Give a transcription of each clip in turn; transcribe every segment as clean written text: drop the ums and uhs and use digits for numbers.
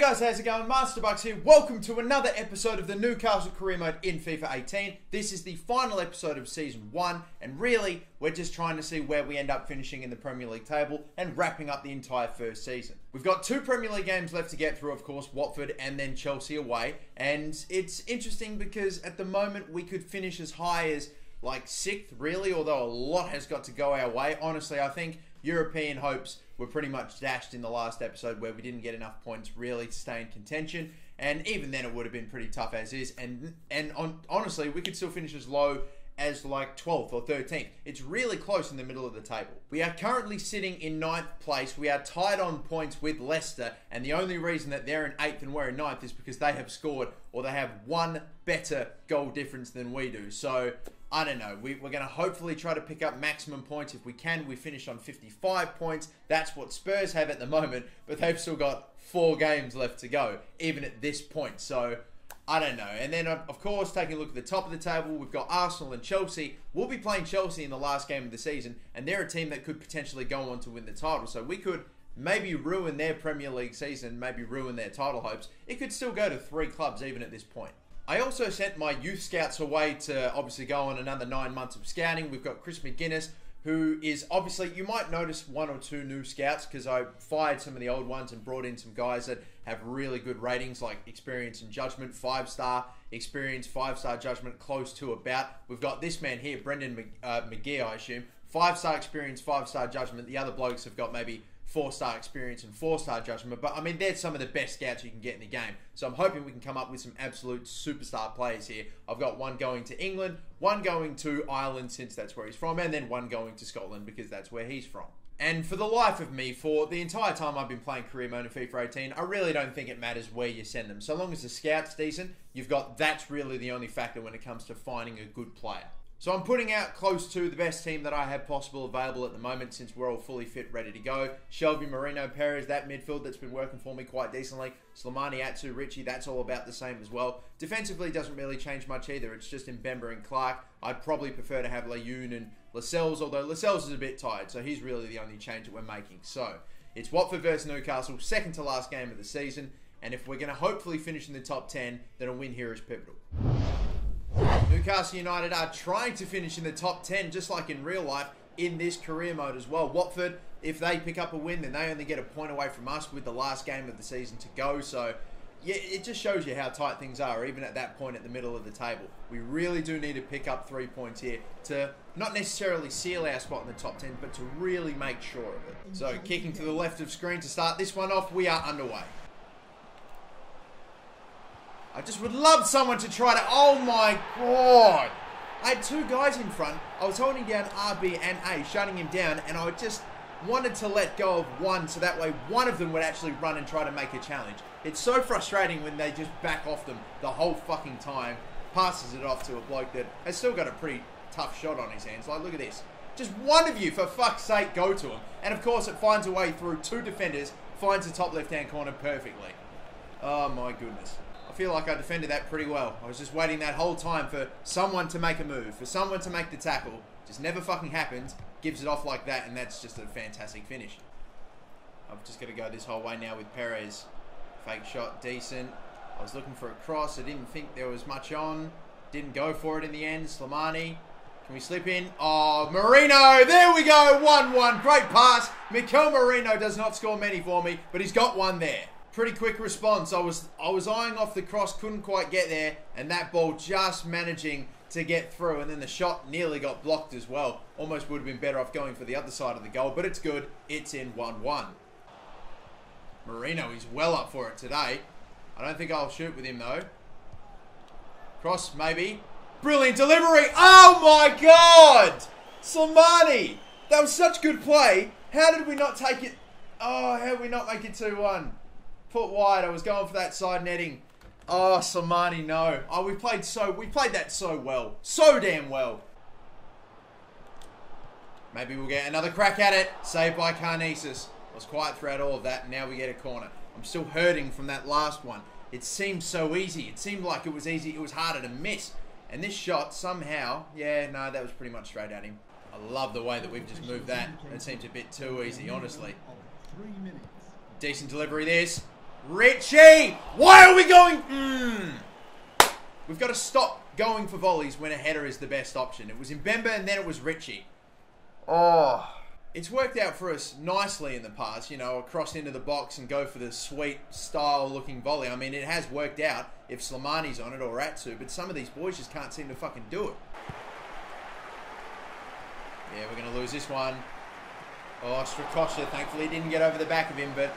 Hey guys, how's it going? MasterBucks here. Welcome to another episode of the Newcastle Career Mode in FIFA 18. This is the final episode of Season 1, and really, we're just trying to see where we end up finishing in the Premier League table and wrapping up the entire first season. We've got 2 Premier League games left to get through, of course, Watford and then Chelsea away, and it's interesting because at the moment we could finish as high as like 6th, really, although a lot has got to go our way. Honestly, I think European hopes were pretty much dashed in the last episode where we didn't get enough points really to stay in contention, and even then it would have been pretty tough as is, and honestly we could still finish as low as like 12th or 13th. It's really close in the middle of the table. We are currently sitting in 9th place. We are tied on points with Leicester, and the only reason that they're in 8th and we're in 9th is because they have scored, or they have one better goal difference than we do. So I don't know. We're going to hopefully try to pick up maximum points if we can. We finish on 55 points. That's what Spurs have at the moment, but they've still got 4 games left to go, even at this point. So I don't know. And then, of course, taking a look at the top of the table, we've got Arsenal and Chelsea. We'll be playing Chelsea in the last game of the season, and they're a team that could potentially go on to win the title. So we could maybe ruin their Premier League season, maybe ruin their title hopes. It could still go to 3 clubs even at this point. I also sent my youth scouts away to obviously go on another 9 months of scouting. We've got Chris McGuinness, who is obviously, you might notice 1 or 2 new scouts because I fired some of the old ones and brought in some guys that have really good ratings, like experience and judgment, 5-star experience, 5-star judgment, close to about. We've got this man here, Brendan McGee, I assume, 5-star experience, 5-star judgment. The other blokes have got maybe 4-star experience and 4-star judgment, but I mean, they're some of the best scouts you can get in the game. So I'm hoping we can come up with some absolute superstar players here. I've got 1 going to England, 1 going to Ireland since that's where he's from, and then 1 going to Scotland because that's where he's from. And for the life of me, for the entire time I've been playing career mode in FIFA 18, I really don't think it matters where you send them. So long as the scout's decent, that's really the only factor when it comes to finding a good player. So I'm putting out close to the best team that I have possible available at the moment since we're all fully fit, ready to go. Shelby, Marino, Perez, that midfield that's been working for me quite decently. Slimani, Atsu, Richie, that's all about the same as well. Defensively doesn't really change much either. It's just Mbemba and Clark. I'd probably prefer to have Leyoun and Lascelles, although Lascelles is a bit tired, so he's really the only change that we're making. So it's Watford versus Newcastle, second to last game of the season, and if we're going to hopefully finish in the top 10, then a win here is pivotal. Newcastle United are trying to finish in the top 10, just like in real life, in this career mode as well. Watford, if they pick up a win, then they only get a point away from us with the last game of the season to go. So, yeah, it just shows you how tight things are, even at that point at the middle of the table. We really do need to pick up 3 points here to not necessarily seal our spot in the top 10, but to really make sure of it. So, kicking to the left of screen to start this one off, we are underway. I just would love someone to try to... Oh my god! I had 2 guys in front. I was holding down RB and A, shutting him down, and I just wanted to let go of one so that way one of them would actually run and try to make a challenge. It's so frustrating when they just back off them the whole fucking time. Passes it off to a bloke that has still got a pretty tough shot on his hands. Like, look at this. Just one of you, for fuck's sake, go to him. And of course, it finds a way through 2 defenders, finds the top left-hand corner perfectly. Oh my goodness. I feel like I defended that pretty well. I was just waiting that whole time for someone to make a move, for someone to make the tackle. Just never fucking happens. Gives it off like that, and that's just a fantastic finish. I'm just going to go this whole way now with Perez. Fake shot, decent. I was looking for a cross. I didn't think there was much on. Didn't go for it in the end. Slimani. Can we slip in? Oh, Marino. There we go. 1-1. Great pass. Mikel Marino does not score many for me, but he's got one there. Pretty quick response. I was eyeing off the cross, couldn't quite get there, and that ball just managing to get through, and then the shot nearly got blocked as well. Almost would have been better off going for the other side of the goal, but it's good. It's in 1-1. Marino is well up for it today. I don't think I'll shoot with him though. Cross maybe. Brilliant delivery. Oh my god! Slimani! That was such good play. How did we not take it? Oh, how did we not make it 2-1? Put wide. I was going for that side netting. Oh, Slimani, no. Oh, we played that so well. So damn well. Maybe we'll get another crack at it. Saved by Karnesis. I was quiet throughout all of that, and now we get a corner. I'm still hurting from that last one. It seemed so easy. It seemed like it was easy. It was harder to miss. And this shot, somehow... Yeah, no, that was pretty much straight at him. I love the way that we've just moved that. It seems a bit too easy, honestly. Decent delivery, this. Richie! Why are we going... We've got to stop going for volleys when a header is the best option. It was Mbemba and then it was Richie. Oh... It's worked out for us nicely in the past, you know, across into the box and go for the sweet style-looking volley. I mean, it has worked out if Slimani's on it or Atsu, but some of these boys just can't seem to fucking do it. Yeah, we're going to lose this one. Oh, Strakosha, thankfully didn't get over the back of him, but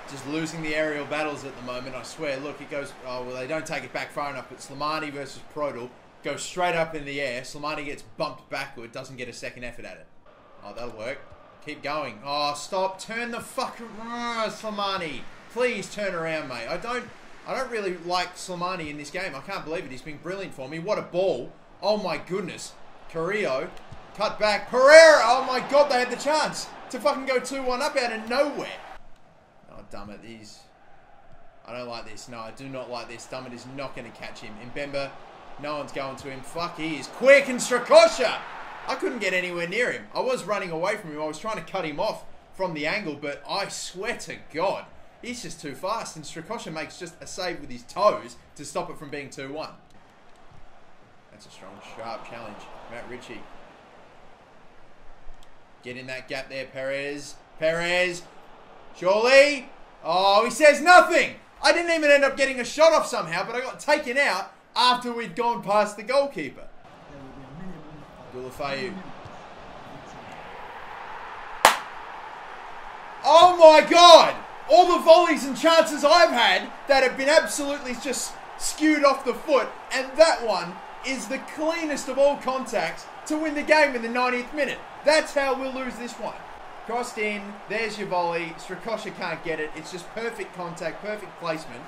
just losing the aerial battles at the moment, I swear. Look, it goes... Oh, well, they don't take it back far enough, but Slimani versus Prodal goes straight up in the air. Slimani gets bumped backward, doesn't get a second effort at it. Oh, that'll work. Keep going. Oh, stop. Turn the fuck around, Slimani. Please turn around, mate. I don't really like Slimani in this game. I can't believe it. He's been brilliant for me. What a ball. Oh, my goodness. Carrillo. Cut back. Pereira. Oh, my God. They had the chance to fucking go 2-1 up out of nowhere. Oh, Dummett. I don't like this. No, I do not like this. Dummett is not going to catch him. Mbemba. No one's going to him. Fuck, he is quick. And Strakosha. I couldn't get anywhere near him. I was running away from him. I was trying to cut him off from the angle, but I swear to God, he's just too fast. And Strakosha makes just a save with his toes to stop it from being 2-1. That's a strong, sharp challenge. Matt Ritchie. Get in that gap there, Perez. Perez. Surely. Oh, he says nothing. I didn't even end up getting a shot off somehow, but I got taken out after we'd gone past the goalkeeper. Oh my God! All the volleys and chances I've had that have been absolutely just skewed off the foot, and that one is the cleanest of all contacts to win the game in the 90th minute. That's how we'll lose this one. Crossed in, there's your volley. Strakosha can't get it. It's just perfect contact, perfect placement.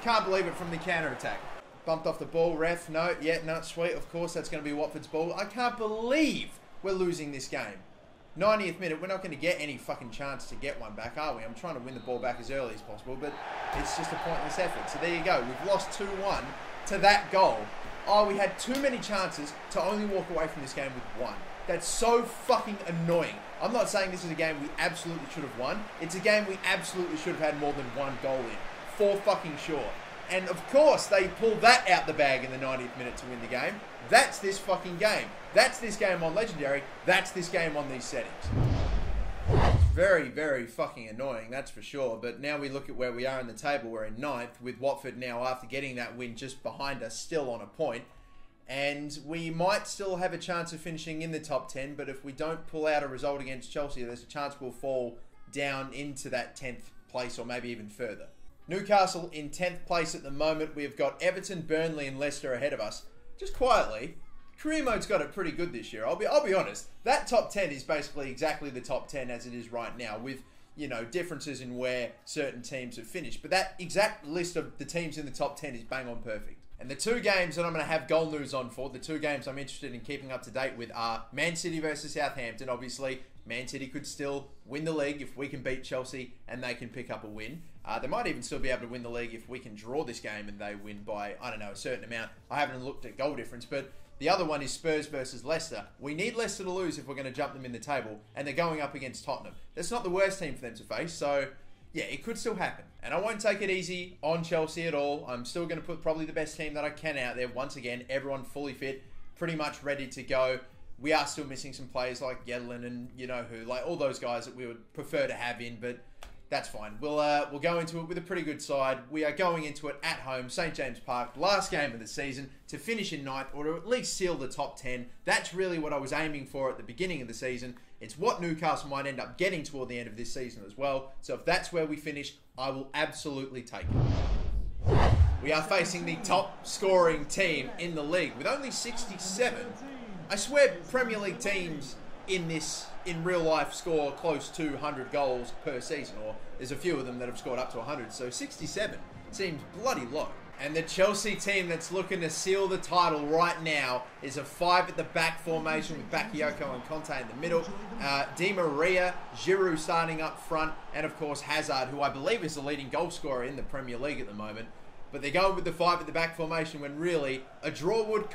Can't believe it from the counter-attack. Bumped off the ball, ref. No, yeah, no, sweet. Of course, that's going to be Watford's ball. I can't believe we're losing this game. 90th minute, we're not going to get any fucking chance to get one back, are we? I'm trying to win the ball back as early as possible, but it's just a pointless effort. So there you go. We've lost 2-1 to that goal. Oh, we had too many chances to only walk away from this game with one. That's so fucking annoying. I'm not saying this is a game we absolutely should have won. It's a game we absolutely should have had more than one goal in. For fucking sure. And of course, they pulled that out the bag in the 90th minute to win the game. That's this fucking game. That's this game on Legendary. That's this game on these settings. It's very, very fucking annoying, that's for sure. But now we look at where we are in the table. We're in 9th, with Watford now, after getting that win just behind us, still on a point. And we might still have a chance of finishing in the top 10, but if we don't pull out a result against Chelsea, there's a chance we'll fall down into that 10th place or maybe even further. Newcastle in 10th place at the moment. We've got Everton, Burnley and Leicester ahead of us. Just quietly, career mode's got it pretty good this year. I'll be honest. That top 10 is basically exactly the top 10 as it is right now, with, you know, differences in where certain teams have finished. But that exact list of the teams in the top 10 is bang on perfect. And the two games that I'm going to have goal news on for, the two games I'm interested in keeping up to date with, are Man City versus Southampton. Obviously, Man City could still win the league if we can beat Chelsea and they can pick up a win. They might even still be able to win the league if we can draw this game and they win by, I don't know, a certain amount. I haven't looked at goal difference, but the other one is Spurs versus Leicester. We need Leicester to lose if we're going to jump them in the table, and they're going up against Tottenham. That's not the worst team for them to face, so yeah, it could still happen. And I won't take it easy on Chelsea at all. I'm still going to put probably the best team that I can out there. Once again, everyone fully fit, pretty much ready to go. We are still missing some players like Yedlin and you know who, like all those guys that we would prefer to have in, but that's fine. We'll go into it with a pretty good side. We are going into it at home, St. James Park, last game of the season, to finish in 9th or to at least seal the top 10. That's really what I was aiming for at the beginning of the season. It's what Newcastle might end up getting toward the end of this season as well. So if that's where we finish, I will absolutely take it. We are facing the top scoring team in the league with only 67. I swear Premier League teams in real life score close to 100 goals per season, or there's a few of them that have scored up to 100, so 67 seems bloody low. And the Chelsea team that's looking to seal the title right now is a 5 at the back formation with Bakayoko and Conte in the middle, Di Maria, Giroud starting up front, and of course Hazard, who I believe is the leading goal scorer in the Premier League at the moment. But they're going with the 5 at the back formation when really a draw would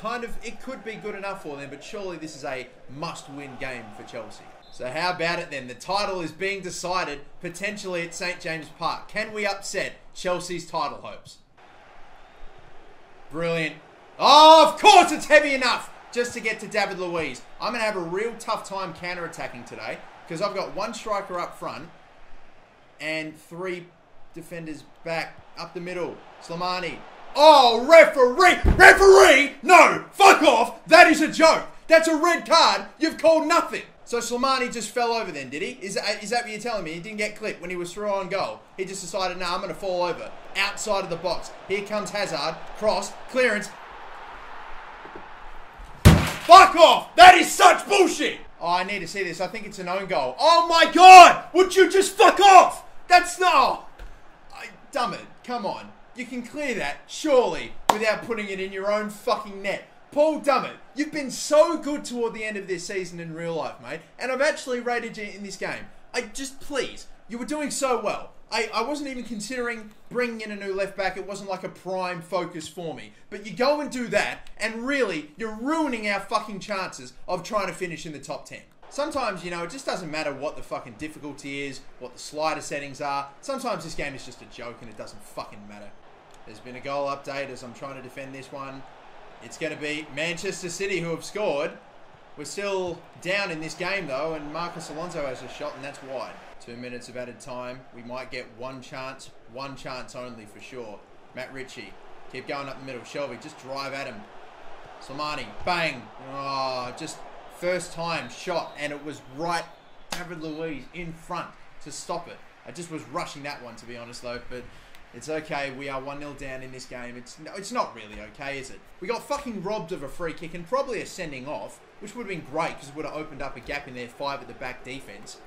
it could be good enough for them, but surely this is a must-win game for Chelsea. So how about it then? The title is being decided potentially at St. James Park. Can we upset Chelsea's title hopes? Brilliant. Oh, of course it's heavy enough just to get to David Luiz. I'm going to have a real tough time counter-attacking today because I've got one striker up front and 3 defenders back up the middle. Slimani. Oh, referee! Referee! No! Fuck off! That is a joke! That's a red card! You've called nothing! So Slimani just fell over then, did he? Is that what you're telling me? He didn't get clipped when he was through on goal. He just decided, nah, I'm going to fall over. Outside of the box. Here comes Hazard. Cross. Clearance. Fuck off! That is such bullshit! Oh, I need to see this. I think it's an own goal. Oh my god! Would you just fuck off? That's not... Dumb it. Come on. You can clear that, surely, without putting it in your own fucking net. Paul Dummett, you've been so good toward the end of this season in real life, mate. And I've actually rated you in this game. Please, you were doing so well. I wasn't even considering bringing in a new left back. It wasn't like a prime focus for me. But you go and do that, and really, you're ruining our fucking chances of trying to finish in the top 10. Sometimes, you know, it just doesn't matter what the fucking difficulty is, what the slider settings are. Sometimes this game is just a joke and it doesn't fucking matter. There's been a goal update as I'm trying to defend this one. It's going to be Manchester City who have scored. We're still down in this game though, and Marcus Alonso has a shot and that's wide. 2 minutes of added time. We might get one chance only for sure. Matt Ritchie. Keep going up the middle. Shelby, just drive at him. Slimani, bang. Oh, just first time shot and it was right David Luiz in front to stop it. I just was rushing that one to be honest though, but it's okay. We are 1-0 down in this game. It's not really okay, is it? We got fucking robbed of a free kick and probably a sending off, which would have been great because it would have opened up a gap in their 5 at the back defense.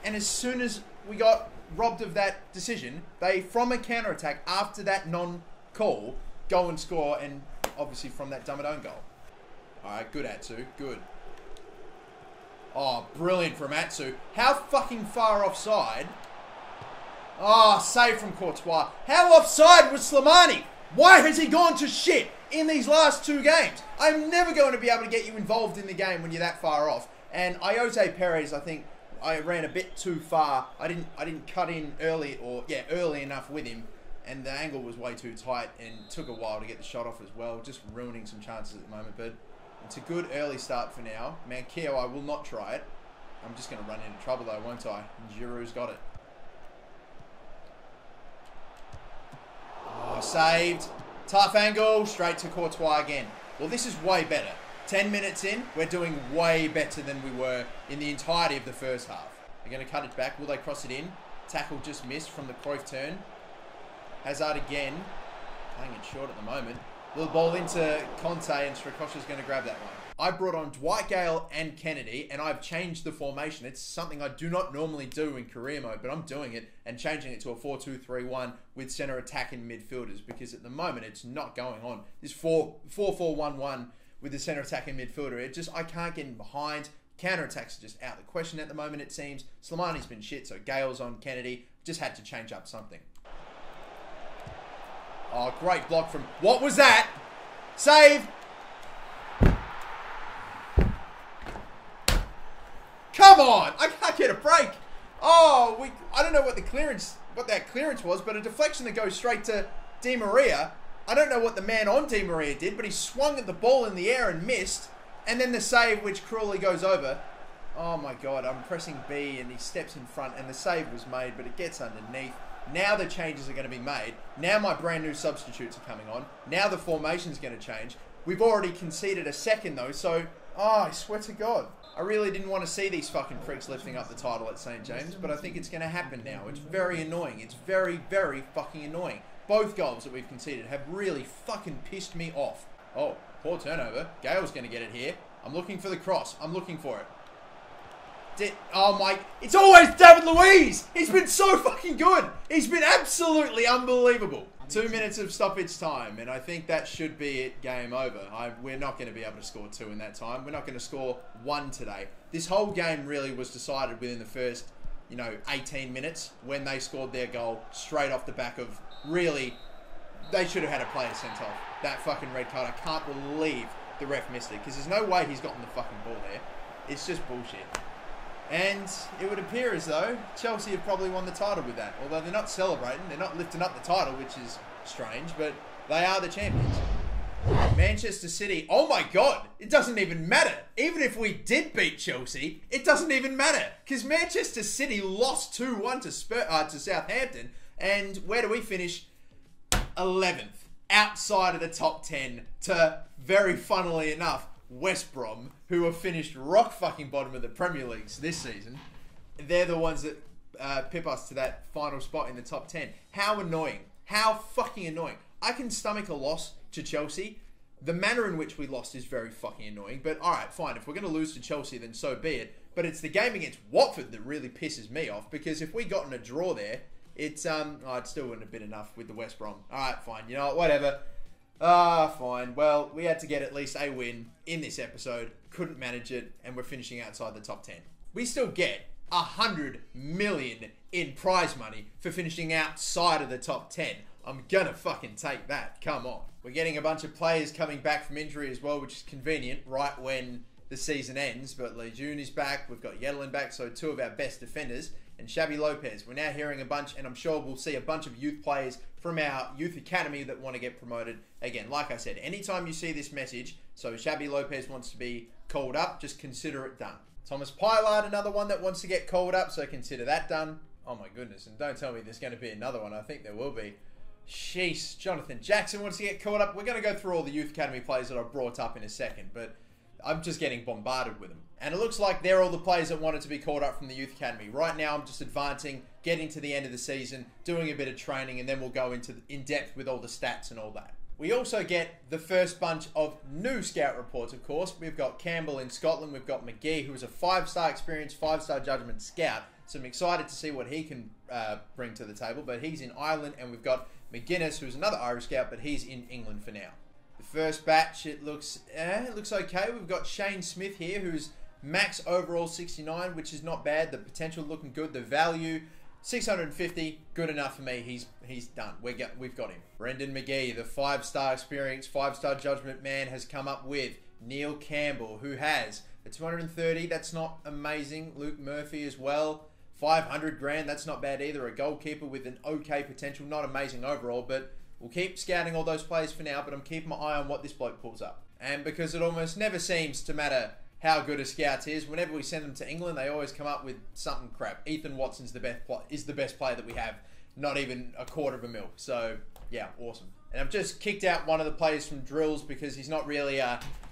And as soon as we got robbed of that decision, they, from a counter-attack after that non-call, go and score, and obviously from that dumb own goal. Alright, good Atsu. Good. Oh, brilliant from Atsu. How fucking far offside? Oh, save from Courtois. How offside was Slimani? Why has he gone to shit in these last 2 games? I'm never going to be able to get you involved in the game when you're that far off. And Ayoze Perez, I think I ran a bit too far. I didn't cut in early enough with him. And the angle was way too tight and took a while to get the shot off as well. Just ruining some chances at the moment. But it's a good early start for now. Manquillo, I will not try it. I'm just going to run into trouble though, won't I? Giroud's got it. Oh, saved. Tough angle. Straight to Courtois again. Well, this is way better. 10 minutes in, we're doing way better than we were in the entirety of the first half. They're going to cut it back. Will they cross it in? Tackle just missed from the Cruyff turn. Hazard again. Playing it short at the moment. Little ball into Conte and Strakosha's going to grab that one. I brought on Dwight Gale and Kennedy and I've changed the formation. It's something I do not normally do in career mode, but I'm doing it and changing it to a 4-2-3-1 with centre attacking midfielders because at the moment it's not going on. This 4-4-1-1 with the centre attacking midfielder, I can't get in behind. Counter-attacks are just out of the question at the moment it seems. Slimani's been shit, so Gale's on Kennedy. Just had to change up something. Oh, great block from... What was that? Save! Come on! I can't get a break! Oh, I don't know what that clearance was, but a deflection that goes straight to Di Maria. I don't know what the man on Di Maria did, but he swung at the ball in the air and missed. And then the save, which cruelly goes over. Oh my god, I'm pressing B and he steps in front and the save was made, but it gets underneath. Now the changes are going to be made. Now my brand new substitutes are coming on. Now the formation's going to change. We've already conceded a second though, so... Oh, I swear to God. I really didn't want to see these fucking pricks lifting up the title at St. James, but I think it's going to happen now. It's very annoying. It's very, very fucking annoying. Both goals that we've conceded have really fucking pissed me off. Oh, poor turnover. Gale's going to get it here. I'm looking for the cross. I'm looking for it. Oh my... It's always David Luiz! He's been so fucking good! He's been absolutely unbelievable. 2 minutes of stoppage time, and I think that should be it, game over. We're not going to be able to score 2 in that time. We're not going to score 1 today. This whole game really was decided within the first, 18 minutes when they scored their goal straight off the back of, really, they should have had a player sent off. That fucking red card, I can't believe the ref missed it, because there's no way he's gotten the fucking ball there. It's just bullshit. And it would appear as though Chelsea have probably won the title with that. Although they're not celebrating, they're not lifting up the title, which is strange, but they are the champions. Manchester City, oh my God, it doesn't even matter. Even if we did beat Chelsea, it doesn't even matter. Because Manchester City lost 2-1 to Southampton. And where do we finish? 11th, outside of the top 10 to, very funnily enough, West Brom, who have finished rock fucking bottom of the Premier League this season. They're the ones that pip us to that final spot in the top 10. How annoying. How fucking annoying. I can stomach a loss to Chelsea. The manner in which we lost is very fucking annoying. But alright, fine. If we're going to lose to Chelsea, then so be it. But it's the game against Watford that really pisses me off. Because if we gotten a draw there, it still wouldn't have been enough with the West Brom. Alright, fine. You know what? Whatever. Fine. Well, we had to get at least a win in this episode. Couldn't manage it, and we're finishing outside the top 10. We still get 100 million in prize money for finishing outside of the top 10. I'm gonna fucking take that. Come on. We're getting a bunch of players coming back from injury as well, which is convenient right when the season ends. But Lejeune is back. We've got Yedlin back, so two of our best defenders. And Xabi Lopez. We're now hearing a bunch, and I'm sure we'll see a bunch of youth players from our youth academy that want to get promoted. Again, like I said, anytime you see this message, so Xabi Lopez wants to be called up, just consider it done. Thomas Pylard, another one that wants to get called up, so consider that done. Oh my goodness, and don't tell me there's going to be another one. I think there will be. Sheesh, Jonathan Jackson wants to get called up. We're going to go through all the youth academy players that I've brought up in a second, but I'm just getting bombarded with them. And it looks like they're all the players that wanted to be called up from the youth academy. Right now, I'm just advancing, getting to the end of the season, doing a bit of training, and then we'll go in depth with all the stats and all that. We also get the first bunch of new scout reports, of course. We've got Campbell in Scotland. We've got McGee, who is a 5-star experience, 5-star judgment scout. So I'm excited to see what he can bring to the table. But he's in Ireland, and we've got McGuinness, who's another Irish scout, but he's in England for now. The first batch, it looks okay. We've got Shane Smith here, who's max overall 69, which is not bad. The potential looking good. The value 650, good enough for me. He's done. We've got him. Brendan McGee, the 5-star experience, 5-star judgment man, has come up with Neil Campbell, who has a 230. That's not amazing. Luke Murphy as well. 500 grand. That's not bad either. A goalkeeper with an okay potential. Not amazing overall, but we'll keep scouting all those players for now, but I'm keeping my eye on what this bloke pulls up. And because it almost never seems to matter how good a scout is, whenever we send them to England, they always come up with something crap. Ethan Watson's the best player that we have, not even $250,000. So, yeah, awesome. And I've just kicked out one of the players from drills because he's not really,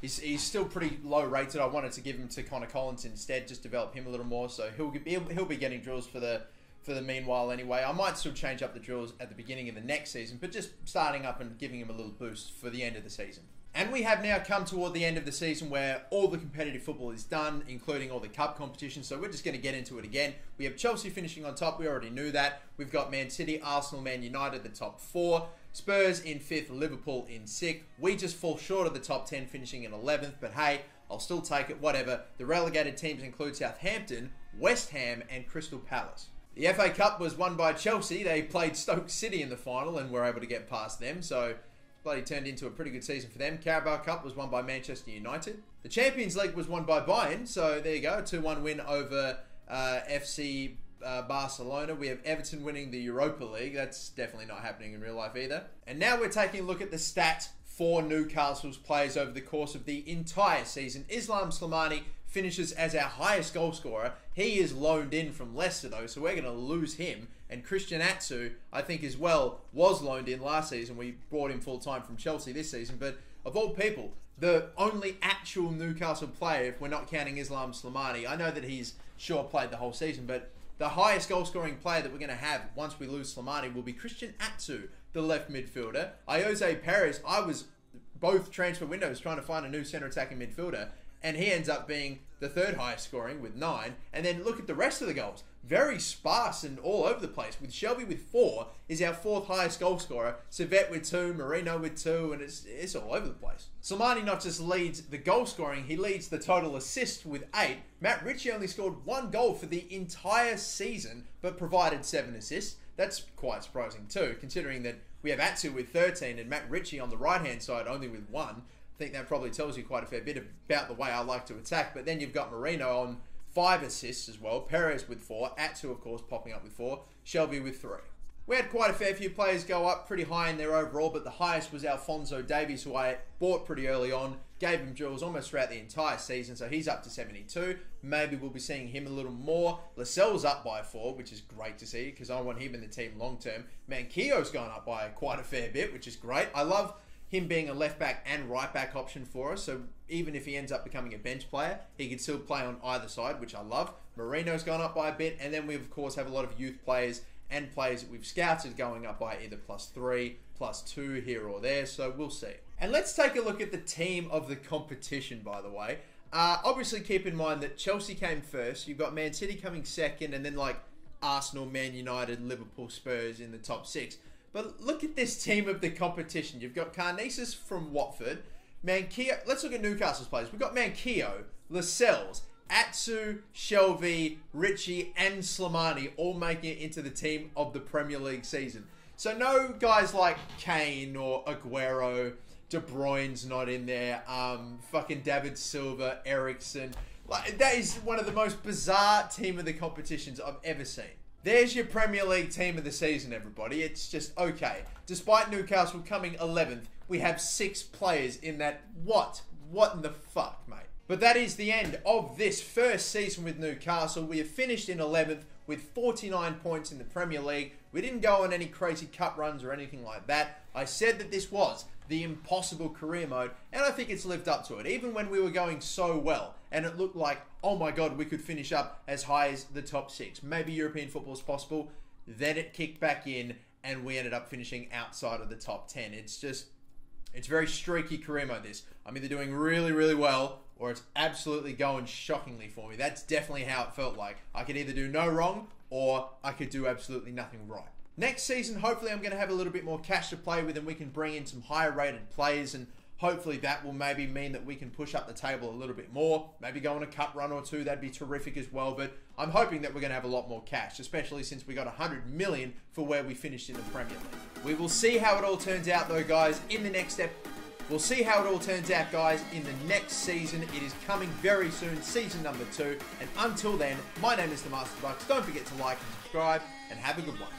he's still pretty low rated. I wanted to give him to Connor Collins instead, just develop him a little more. So he'll be getting drills for the meanwhile anyway. I might still change up the drills at the beginning of the next season, but just starting up and giving him a little boost for the end of the season. And we have now come toward the end of the season where all the competitive football is done, including all the cup competitions. So we're just going to get into it again. We have Chelsea finishing on top. We already knew that. We've got Man City, Arsenal, Man United, the top 4. Spurs in 5th, Liverpool in 6th. We just fall short of the top 10, finishing in 11th. But hey, I'll still take it, whatever. The relegated teams include Southampton, West Ham, and Crystal Palace. The FA Cup was won by Chelsea. They played Stoke City in the final and were able to get past them. So bloody turned into a pretty good season for them. Carabao Cup was won by Manchester United. The Champions League was won by Bayern. So there you go, a 2-1 win over FC Barcelona. We have Everton winning the Europa League. That's definitely not happening in real life either. And now we're taking a look at the stats for Newcastle's players over the course of the entire season. Islam Slimani finishes as our highest goal scorer. He is loaned in from Leicester though, so we're going to lose him. And Christian Atsu, I think as well, was loaned in last season. We brought him full time from Chelsea this season. But of all people, the only actual Newcastle player, if we're not counting Islam Slimani, I know that he's sure played the whole season, but the highest goal scoring player that we're going to have once we lose Slimani will be Christian Atsu, the left midfielder. Jose Perez, I was both transfer windows trying to find a new centre attacking midfielder, and he ends up being the 3rd highest scoring with 9. And then look at the rest of the goals. Very sparse and all over the place. With Shelby with 4 is our 4th highest goal scorer. Servette with 2, Marino with 2, and it's all over the place. Slimani not just leads the goal scoring, he leads the total assists with 8. Matt Ritchie only scored 1 goal for the entire season, but provided 7 assists. That's quite surprising too, considering that we have Atsu with 13 and Matt Ritchie on the right-hand side only with 1. I think that probably tells you quite a fair bit about the way I like to attack. But then you've got Marino on 5 assists as well. Perez with 4. Atsu, of course, popping up with 4. Shelby with 3. We had quite a fair few players go up pretty high in there overall, but the highest was Alphonso Davies, who I bought pretty early on. Gave him drills almost throughout the entire season, so he's up to 72. Maybe we'll be seeing him a little more. Lascelles up by 4, which is great to see, because I want him in the team long term. Manquillo's gone up by quite a fair bit, which is great. I love him being a left back and right back option for us, so even if he ends up becoming a bench player, he can still play on either side, which I love. Marino's gone up by a bit, and then we of course have a lot of youth players and players that we've scouted going up by either +3, +2 here or there, so we'll see. And let's take a look at the team of the competition, by the way. Obviously keep in mind that Chelsea came first, you've got Man City coming second, and then like Arsenal, Man United, Liverpool, Spurs in the top 6. But look at this team of the competition. You've got Carnesis from Watford, Manquillo. Let's look at Newcastle's players. We've got Manquillo, Lascelles, Atsu, Shelby, Richie, and Slimani all making it into the team of the Premier League season. So no guys like Kane or Aguero, De Bruyne's not in there. Fucking David Silva, Ericsson. Like, that is one of the most bizarre team of the competitions I've ever seen. There's your Premier League team of the season, everybody. It's just okay. Despite Newcastle coming 11th, we have 6 players in that. What? What in the fuck, mate? But that is the end of this first season with Newcastle. We have finished in 11th with 49 points in the Premier League. We didn't go on any crazy cup runs or anything like that. I said that this was the impossible career mode, and I think it's lived up to it. Even when we were going so well, and it looked like, oh my god, we could finish up as high as the top 6. Maybe European football is possible. Then it kicked back in, and we ended up finishing outside of the top 10. It's very streaky career mode, this. I'm either doing really, really well, or it's absolutely going shockingly for me. That's definitely how it felt like. I could either do no wrong, or I could do absolutely nothing right. Next season, hopefully I'm going to have a little bit more cash to play with, and we can bring in some higher rated players, and hopefully that will maybe mean that we can push up the table a little bit more. Maybe go on a cup run or 2, that'd be terrific as well. But I'm hoping that we're going to have a lot more cash, especially since we got 100 million for where we finished in the Premier League. We will see how it all turns out though, guys, in the next step. We'll see how it all turns out, guys, in the next season. It is coming very soon, season number 2. And until then, my name is the MasterBucks. Don't forget to like and subscribe, and have a good one.